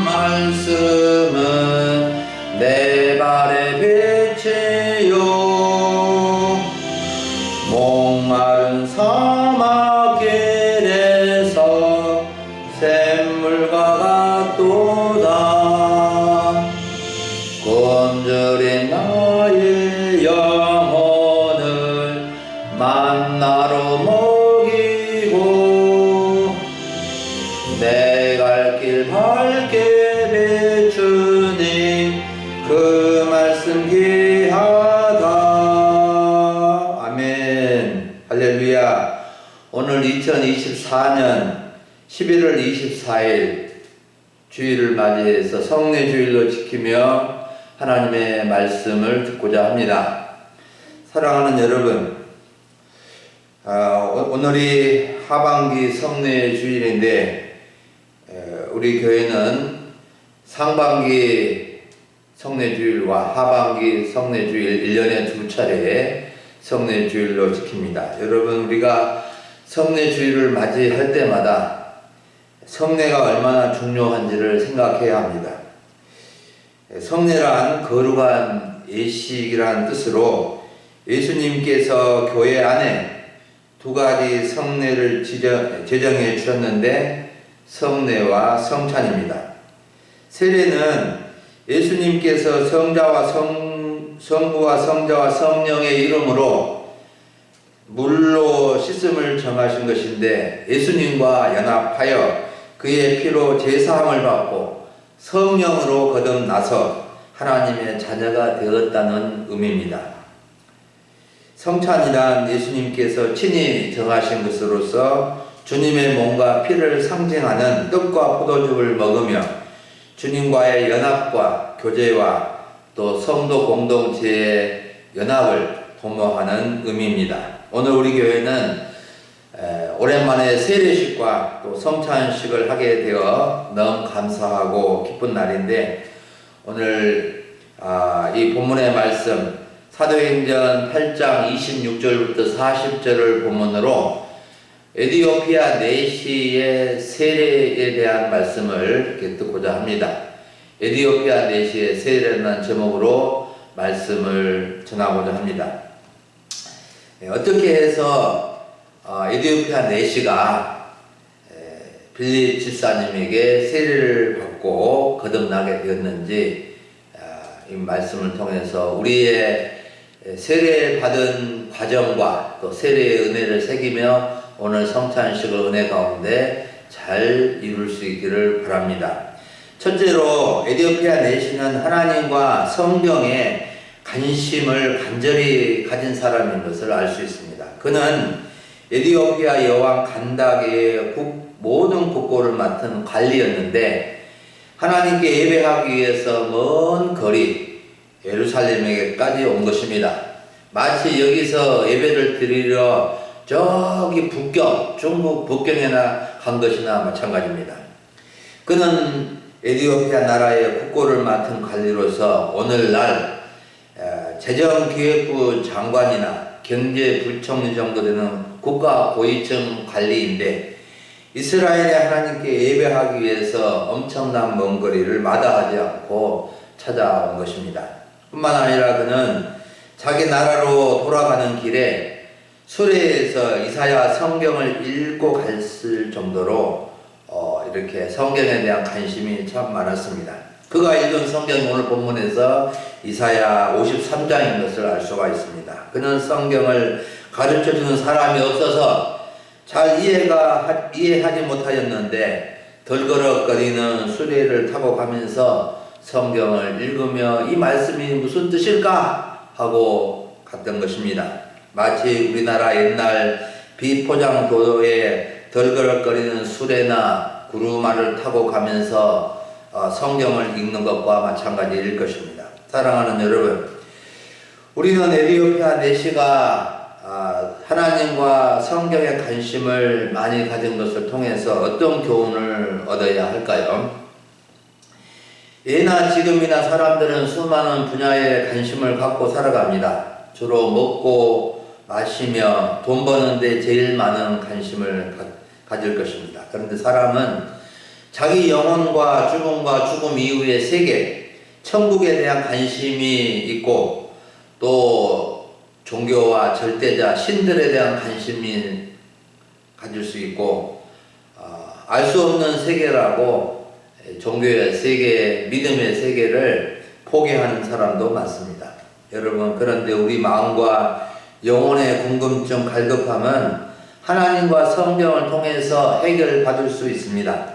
말씀은 내 발의 빛이요 목마른 사막길에서 샘물과 같도다. 굶주린 나의 영혼을 만나로 먹이고 내 갈 길 밝게 비추니 그 말씀 귀하다. 아멘. 할렐루야. 오늘 2024년 11월 24일 주일을 맞이해서 성례주일로 지키며 하나님의 말씀을 듣고자 합니다. 사랑하는 여러분, 오늘이 하반기 성례주일인데 우리 교회는 상반기 성례주일과 하반기 성례주일 1년에 두 차례 성례주일로 지킵니다. 여러분, 우리가 성례주일을 맞이할 때마다 성례가 얼마나 중요한지를 생각해야 합니다. 성례란 거룩한 예식이라는 뜻으로 예수님께서 교회 안에 두 가지 성례를 제정해 주셨는데 성례와 성찬입니다. 세례는 예수님께서 성부와 성자와 성령의 이름으로 물로 씻음을 정하신 것인데 예수님과 연합하여 그의 피로 제사함을 받고 성령으로 거듭나서 하나님의 자녀가 되었다는 의미입니다. 성찬이란 예수님께서 친히 정하신 것으로서 주님의 몸과 피를 상징하는 떡과 포도주를 먹으며 주님과의 연합과 교제와 또 성도 공동체의 연합을 도모하는 의미입니다. 오늘 우리 교회는 오랜만에 세례식과 또 성찬식을 하게 되어 너무 감사하고 기쁜 날인데 오늘 이 본문의 말씀 사도행전 8장 26절부터 40절을 본문으로 에디오피아 내시의 세례에 대한 말씀을 이렇게 듣고자 합니다. 에디오피아 내시의 세례라는 제목으로 말씀을 전하고자 합니다. 어떻게 해서 에디오피아 내시가 빌립 집사님에게 세례를 받고 거듭나게 되었는지 이 말씀을 통해서 우리의 세례 받은 과정과 또 세례의 은혜를 새기며 오늘 성찬식을 은혜 가운데 잘 이룰 수 있기를 바랍니다. 첫째로 에디오피아 내시는 하나님과 성경에 관심을 간절히 가진 사람인 것을 알 수 있습니다. 그는 에디오피아 여왕 간다게의 모든 국고를 맡은 관리였는데 하나님께 예배하기 위해서 먼 거리 예루살렘에게까지 온 것입니다. 마치 여기서 예배를 드리러 저기 북경, 중국 북경에나 간 것이나 마찬가지입니다. 그는 에디오피아 나라의 국고를 맡은 관리로서 오늘날 재정기획부 장관이나 경제부총리 정도 되는 국가 고위층 관리인데 이스라엘의 하나님께 예배하기 위해서 엄청난 먼 거리를 마다하지 않고 찾아온 것입니다. 뿐만 아니라 그는 자기 나라로 돌아가는 길에 수레에서 이사야 성경을 읽고 갔을 정도로 이렇게 성경에 대한 관심이 참 많았습니다. 그가 읽은 성경이 오늘 본문에서 이사야 53장인 것을 알 수가 있습니다. 그는 성경을 가르쳐주는 사람이 없어서 잘 이해하지 못하였는데 덜거럭거리는 수레를 타고 가면서 성경을 읽으며 이 말씀이 무슨 뜻일까 하고 갔던 것입니다. 마치 우리나라 옛날 비포장도로에 덜거럭거리는 수레나 구루마를 타고 가면서 성경을 읽는 것과 마찬가지일 것입니다. 사랑하는 여러분, 우리는 에디오피아 내시가 하나님과 성경에 관심을 많이 가진 것을 통해서 어떤 교훈을 얻어야 할까요? 예나 지금이나 사람들은 수많은 분야에 관심을 갖고 살아갑니다. 주로 먹고 마시며 돈 버는데 제일 많은 관심을 가질 것입니다. 그런데 사람은 자기 영혼과 죽음 이후의 세계, 천국에 대한 관심이 있고 또 종교와 절대자, 신들에 대한 관심이 가질 수 있고 알 수 없는 세계라고 종교의 세계, 믿음의 세계를 포기하는 사람도 많습니다. 여러분, 그런데 우리 마음과 영혼의 궁금증, 갈급함은 하나님과 성경을 통해서 해결받을 수 있습니다.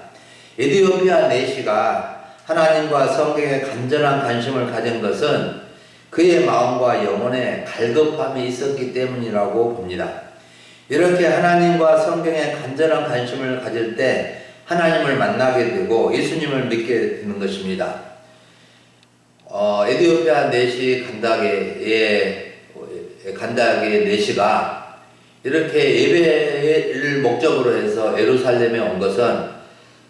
에티오피아 내시가 하나님과 성경에 간절한 관심을 가진 것은 그의 마음과 영혼에 갈급함이 있었기 때문이라고 봅니다. 이렇게 하나님과 성경에 간절한 관심을 가질 때 하나님을 만나게 되고 예수님을 믿게 되는 것입니다. 에티오피아 내시 간다게 내시가 이렇게 예배를 목적으로 해서 예루살렘에 온 것은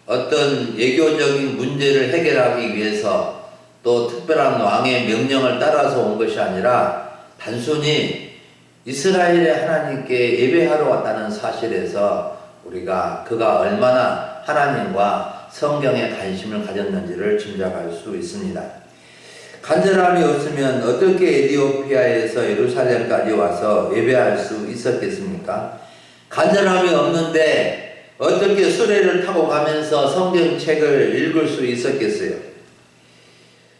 어떤 예교적인 문제를 해결하기 위해서 또 특별한 왕의 명령을 따라서 온 것이 아니라 단순히 이스라엘의 하나님께 예배하러 왔다는 사실에서 우리가 그가 얼마나 하나님과 성경에 관심을 가졌는지를 짐작할 수 있습니다. 간절함이 없으면 어떻게 에티오피아에서 예루살렘까지 와서 예배할 수 있었겠습니까? 간절함이 없는데 어떻게 수레를 타고 가면서 성경책을 읽을 수 있었겠어요?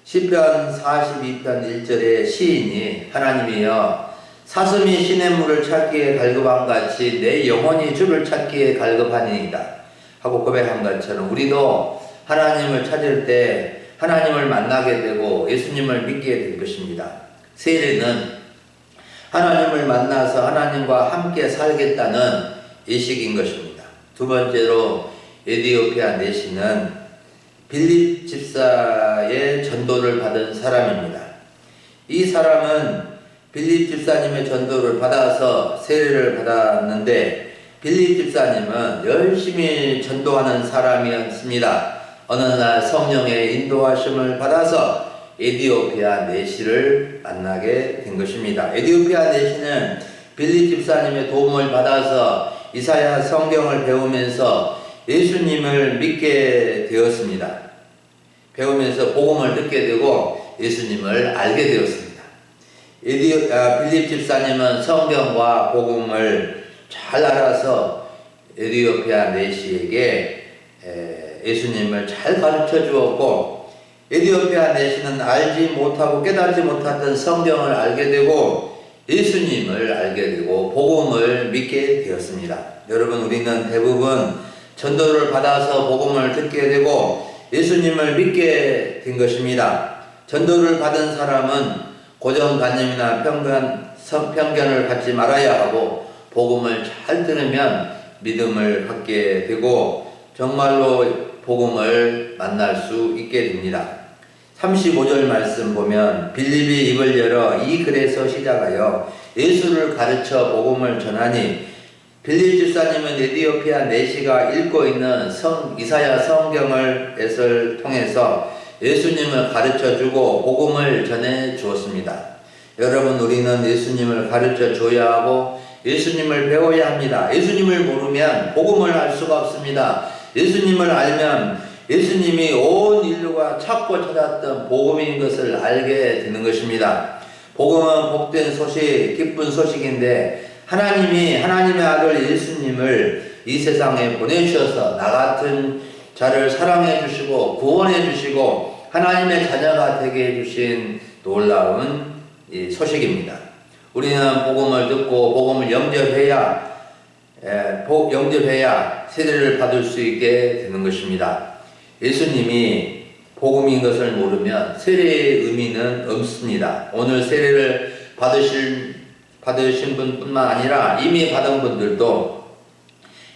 시편 42편 1절에 시인이 하나님이여 사슴이 시냇물을 찾기에 갈급함같이 내 영혼이 주를 찾기에 갈급하니이다 하고 고백한 것처럼 우리도 하나님을 찾을 때 하나님을 만나게 되고 예수님을 믿게 될 것입니다. 세례는 하나님을 만나서 하나님과 함께 살겠다는 의식인 것입니다. 두 번째로 에티오피아 내시는 빌립 집사의 전도를 받은 사람입니다. 이 사람은 빌립 집사님의 전도를 받아서 세례를 받았는데 빌립 집사님은 열심히 전도하는 사람이었습니다. 어느 날 성령의 인도하심을 받아서 에티오피아 내시를 만나게 된 것입니다. 에티오피아 내시는 빌립 집사님의 도움을 받아서 이사야 성경을 배우면서 예수님을 믿게 되었습니다. 배우면서 복음을 듣게 되고 예수님을 알게 되었습니다. 빌립 집사님은 성경과 복음을 잘 알아서 에티오피아 내시에게 예수님을 잘 가르쳐 주었고 에티오피아 내시는 알지 못하고 깨닫지 못했던 성경을 알게 되고 예수님을 알게 되고 복음을 믿게 되었습니다. 여러분, 우리는 대부분 전도를 받아서 복음을 듣게 되고 예수님을 믿게 된 것입니다. 전도를 받은 사람은 고정관념이나 편견을 갖지 말아야 하고 복음을 잘 들으면 믿음을 갖게 되고 정말로 복음을 만날 수 있게 됩니다. 35절 말씀 보면 빌립이 입을 열어 이 글에서 시작하여 예수를 가르쳐 복음을 전하니 빌립 집사님은 에티오피아 내시가 읽고 있는 이사야 성경을 통해서 예수님을 가르쳐 주고 복음을 전해 주었습니다. 여러분, 우리는 예수님을 가르쳐 줘야 하고 예수님을 배워야 합니다. 예수님을 모르면 복음을 알 수가 없습니다. 예수님을 알면 예수님이 온 인류가 찾고 찾았던 복음인 것을 알게 되는 것입니다. 복음은 복된 소식, 기쁜 소식인데 하나님이 하나님의 아들 예수님을 이 세상에 보내주셔서 나 같은 자를 사랑해 주시고 구원해 주시고 하나님의 자녀가 되게 해주신 놀라운 소식입니다. 우리는 복음을 듣고 복음을 영접해야 세례를 받을 수 있게 되는 것입니다. 예수님이 복음인 것을 모르면 세례의 의미는 없습니다. 오늘 세례를 받으신 분뿐만 아니라 이미 받은 분들도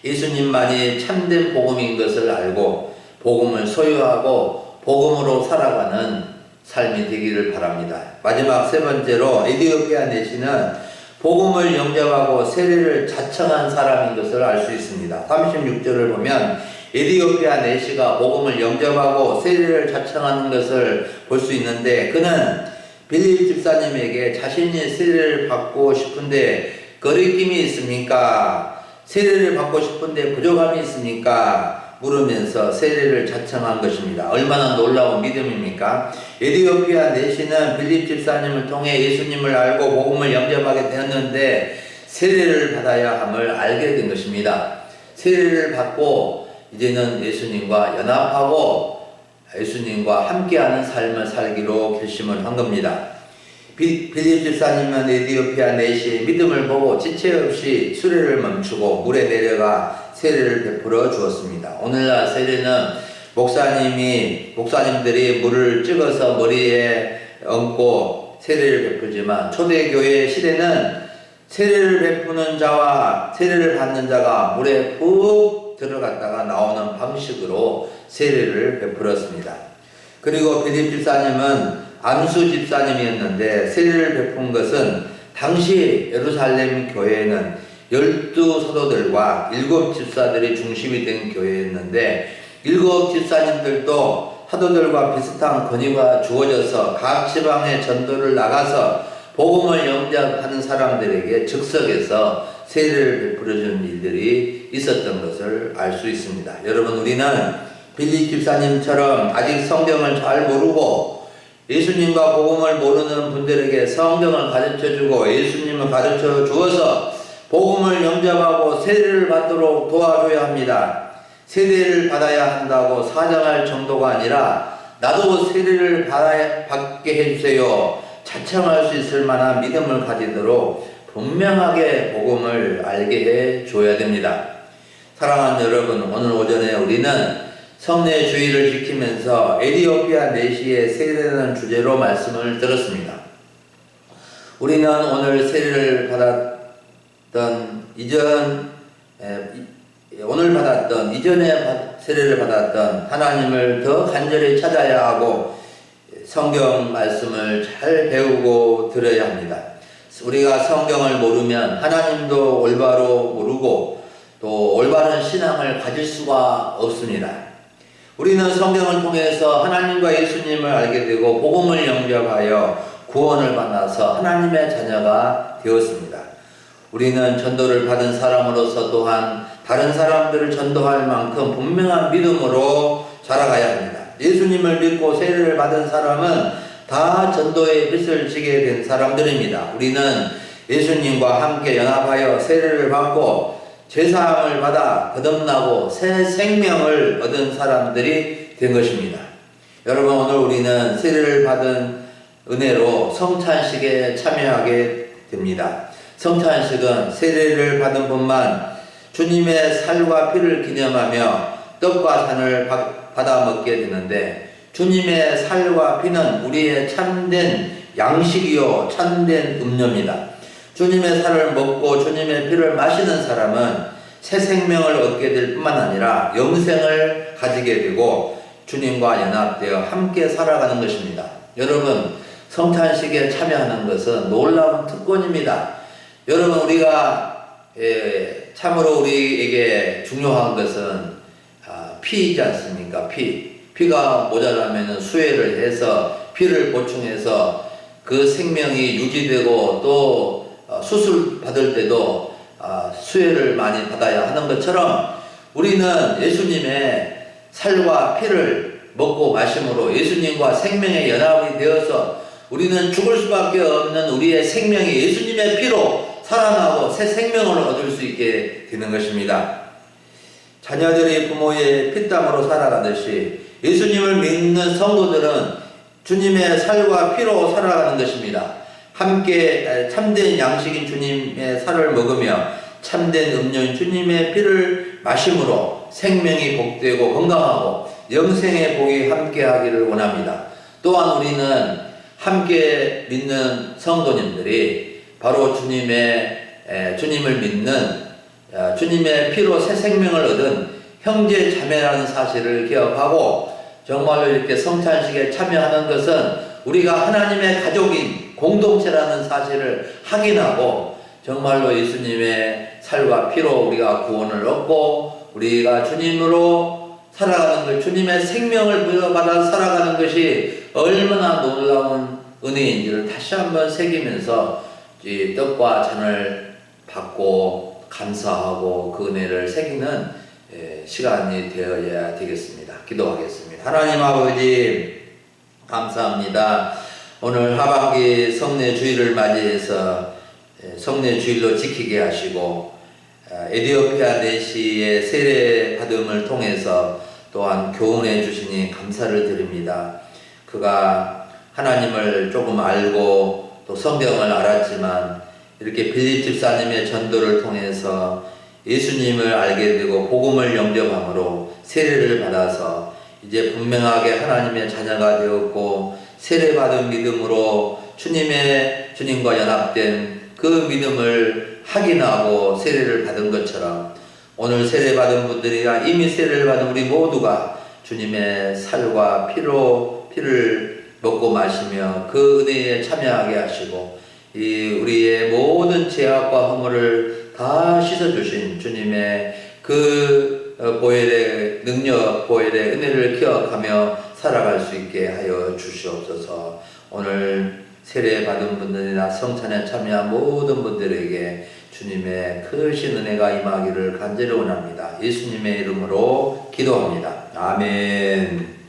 예수님만이 참된 복음인 것을 알고 복음을 소유하고 복음으로 살아가는 삶이 되기를 바랍니다. 마지막 세 번째로 에티오피아 내시는 복음을 영접하고 세례를 자청한 사람인 것을 알 수 있습니다. 36절을 보면 에티오피아 내시가 복음을 영접하고 세례를 자청하는 것을 볼 수 있는데 그는 빌립 집사님에게 자신이 세례를 받고 싶은데 거리낌이 있습니까? 세례를 받고 싶은데 부족함이 있습니까? 물으면서 세례를 자청한 것입니다. 얼마나 놀라운 믿음입니까? 에디오피아 내시는 빌립 집사님을 통해 예수님을 알고 복음을 영접하게 되었는데 세례를 받아야 함을 알게 된 것입니다. 세례를 받고 이제는 예수님과 연합하고 예수님과 함께하는 삶을 살기로 결심을 한 겁니다. 빌립 집사님은 에디오피아 내시의 믿음을 보고 지체 없이 수레를 멈추고 물에 내려가 세례를 베풀어 주었습니다. 오늘날 세례는 목사님들이 물을 찍어서 머리에 얹고 세례를 베풀지만 초대교회 시대는 세례를 베푸는 자와 세례를 받는 자가 물에 푹 들어갔다가 나오는 방식으로 세례를 베풀었습니다. 그리고 빌립 집사님은 안수 집사님이었는데 세례를 베푼 것은 당시 예루살렘 교회에는 12사도들과 7집사들이 중심이 된 교회였는데 7 집사님들도 사도들과 비슷한 권위가 주어져서 각 지방에 전도를 나가서 복음을 영접하는 사람들에게 즉석에서 세례를 베풀어주는 일들이 있었던 것을 알 수 있습니다. 여러분, 우리는 빌립 집사님처럼 아직 성경을 잘 모르고 예수님과 복음을 모르는 분들에게 성경을 가르쳐주고 예수님을 가르쳐 주어서 복음을 영접하고 세례를 받도록 도와줘야 합니다. 세례를 받아야 한다고 사정할 정도가 아니라 나도 세례를 받게 해주세요. 자청할 수 있을 만한 믿음을 가지도록 분명하게 복음을 알게 해줘야 됩니다. 사랑하는 여러분, 오늘 오전에 우리는 성례 주의를 지키면서 에디오피아 내시의 세례라는 주제로 말씀을 들었습니다. 우리는 오늘 세례를 받았던 이전에 세례를 받았던 하나님을 더 간절히 찾아야 하고 성경 말씀을 잘 배우고 들어야 합니다. 우리가 성경을 모르면 하나님도 올바로 모르고 또 올바른 신앙을 가질 수가 없습니다. 우리는 성경을 통해서 하나님과 예수님을 알게 되고 복음을 영접하여 구원을 만나서 하나님의 자녀가 되었습니다. 우리는 전도를 받은 사람으로서 또한 다른 사람들을 전도할 만큼 분명한 믿음으로 자라가야 합니다. 예수님을 믿고 세례를 받은 사람은 다 전도의 빚을 지게 된 사람들입니다. 우리는 예수님과 함께 연합하여 세례를 받고 제사함을 받아 거듭나고 새 생명을 얻은 사람들이 된 것입니다. 여러분, 오늘 우리는 세례를 받은 은혜로 성찬식에 참여하게 됩니다. 성찬식은 세례를 받은 분만 주님의 살과 피를 기념하며 떡과 잔을 받아 먹게 되는데 주님의 살과 피는 우리의 참된 양식이요 참된 음료입니다. 주님의 살을 먹고 주님의 피를 마시는 사람은 새 생명을 얻게 될 뿐만 아니라 영생을 가지게 되고 주님과 연합되어 함께 살아가는 것입니다. 여러분, 성찬식에 참여하는 것은 놀라운 특권입니다. 여러분, 우리가 참으로 우리에게 중요한 것은 피이지 않습니까? 피가 모자라면 수혜를 해서 피를 보충해서 그 생명이 유지되고 또 수술 받을 때도 수혜를 많이 받아야 하는 것처럼 우리는 예수님의 살과 피를 먹고 마심으로 예수님과 생명의 연합이 되어서 우리는 죽을 수밖에 없는 우리의 생명이 예수님의 피로 살아나고 새 생명을 얻을 수 있게 되는 것입니다. 자녀들이 부모의 피땀으로 살아가듯이 예수님을 믿는 성도들은 주님의 살과 피로 살아가는 것입니다. 함께 참된 양식인 주님의 살을 먹으며 참된 음료인 주님의 피를 마심으로 생명이 복되고 건강하고 영생의 복이 함께하기를 원합니다. 또한 우리는 함께 믿는 성도님들이 바로 주님을 믿는 주님의 피로 새 생명을 얻은 형제 자매라는 사실을 기억하고 정말로 이렇게 성찬식에 참여하는 것은 우리가 하나님의 가족인 공동체라는 사실을 확인하고 정말로 예수님의 살과 피로 우리가 구원을 얻고 우리가 주님으로 살아가는 것, 주님의 생명을 부여받아 살아가는 것이 얼마나 놀라운 은혜인지를 다시 한번 새기면서 이 떡과 잔을 받고 감사하고 그 은혜를 새기는 시간이 되어야 되겠습니다. 기도하겠습니다. 하나님 아버지 감사합니다. 오늘 하반기 성례주일을 맞이해서 성례주일로 지키게 하시고 에디오피아 내시의 세례 받음을 통해서 또한 교훈해 주시니 감사를 드립니다. 그가 하나님을 조금 알고 또 성경을 알았지만 이렇게 빌립 집사님의 전도를 통해서 예수님을 알게 되고 복음을 영접함으로 세례를 받아서 이제 분명하게 하나님의 자녀가 되었고 세례받은 믿음으로 주님과 연합된 그 믿음을 확인하고 세례를 받은 것처럼 오늘 세례받은 분들이나 이미 세례를 받은 우리 모두가 주님의 살과 피를 먹고 마시며 그 은혜에 참여하게 하시고 이 우리의 모든 죄악과 허물을 다 씻어주신 주님의 그 보혈의 능력, 보혈의 은혜를 기억하며 살아갈 수 있게 하여 주시옵소서. 오늘 세례 받은 분들이나 성찬에 참여한 모든 분들에게 주님의 크신 은혜가 임하기를 간절히 원합니다. 예수님의 이름으로 기도합니다. 아멘.